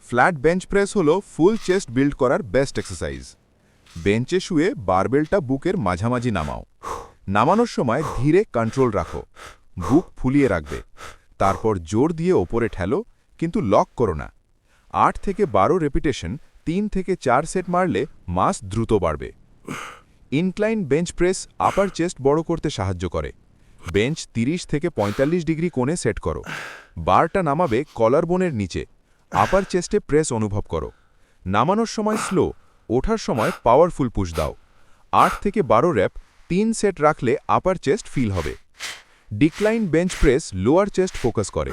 Flat bench press হলো ফুল chest build করার best exercise. বেঞ্চে শুয়ে বারবেলটা বুকের মাঝামাঝি নামাও। নামানোর সময় ধীরে কন্ট্রোল রাখো, বুক ফুলিয়ে রাখবে। তারপর জোর দিয়ে ওপরে ঠেলো, কিন্তু লক করো না। 8 থেকে 12 রেপিটেশন 3 থেকে 4 সেট মারলে মাস দ্রুত বাড়বে। ইনক্লাইন বেঞ্চ প্রেস আপার চেস্ট বড় করতে সাহায্য করে। বেঞ্চ 30 থেকে 45 ডিগ্রি কোণে সেট করো। বারটা নামাবে কলার বোনের নিচে। আপার চেস্টে প্রেস অনুভব করো। নামানোর সময় স্লো, ওঠার সময় পাওয়ারফুল পুশ দাও। 8 থেকে 12 র্যাপ 3 সেট রাখলে আপার চেস্ট ফিল হবে। Decline bench press lower chest focus করে।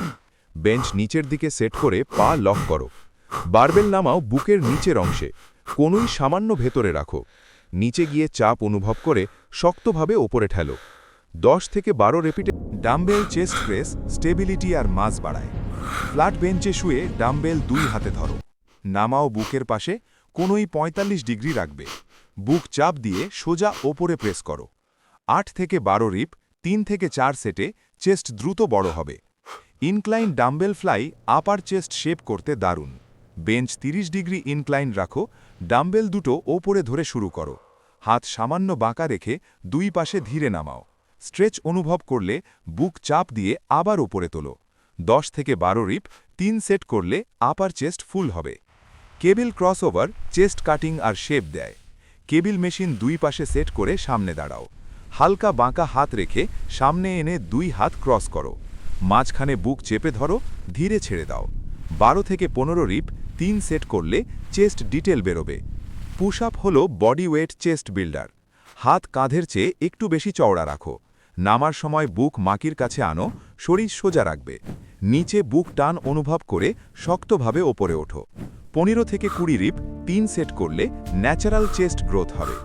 বেঞ্চ নিচের দিকে সেট করে পা লক করো। বারবেল নামাও বুকের নিচের অংশে, কোনোই সামান্য ভেতরে রাখো। নিচে গিয়ে চাপ অনুভব করে শক্তভাবে ওপরে ঠেলো। 10 থেকে 12 রেপিটে ডাম্বেল চেস্ট প্রেস স্টেবিলিটি আর মাস বাড়ায়। ফ্ল্যাট বেঞ্চে শুয়ে ডাম্বেল 2 হাতে ধরো। নামাও বুকের পাশে, কোনোই 45 ডিগ্রি রাখবে। বুক চাপ দিয়ে সোজা ওপরে প্রেস করো। 8 থেকে 12 রিপ 3 থেকে 4 সেটে চেস্ট দ্রুত বড় হবে। ইনক্লাইন ডাম্বেল ফ্লাই আপার চেস্ট শেপ করতে দারুণ। বেঞ্চ 30 ডিগ্রি ইনক্লাইন রাখো, ডাম্বেল দুটো ওপরে ধরে শুরু করো। হাত সামান্য বাঁকা রেখে 2 পাশে ধীরে নামাও। স্ট্রেচ অনুভব করলে বুক চাপ দিয়ে আবার ওপরে তোলো। 10 থেকে 12 রিপ 3 সেট করলে আপার চেস্ট ফুল হবে। কেবিল ক্রসওভার চেস্ট কাটিং আর শেপ দেয়। কেবিল মেশিন 2 পাশে সেট করে সামনে দাঁড়াও। হালকা বাঁকা হাত রেখে সামনে এনে 2 হাত ক্রস করো। মাঝখানে বুক চেপে ধরো, ধীরে ছেড়ে দাও। 12 থেকে 15 রিপ 3 সেট করলে চেস্ট ডিটেল বেরোবে। পুশ আপ হল বডি ওয়েট চেস্ট বিল্ডার। হাত কাঁধের চেয়ে একটু বেশি চওড়া রাখো। নামার সময় বুক মাকির কাছে আনো, শরীর সোজা রাখবে। নিচে বুক টান অনুভব করে শক্তভাবে ওপরে ওঠো। 15 থেকে 20 রিপ 3 সেট করলে ন্যাচারাল চেস্ট গ্রোথ হবে।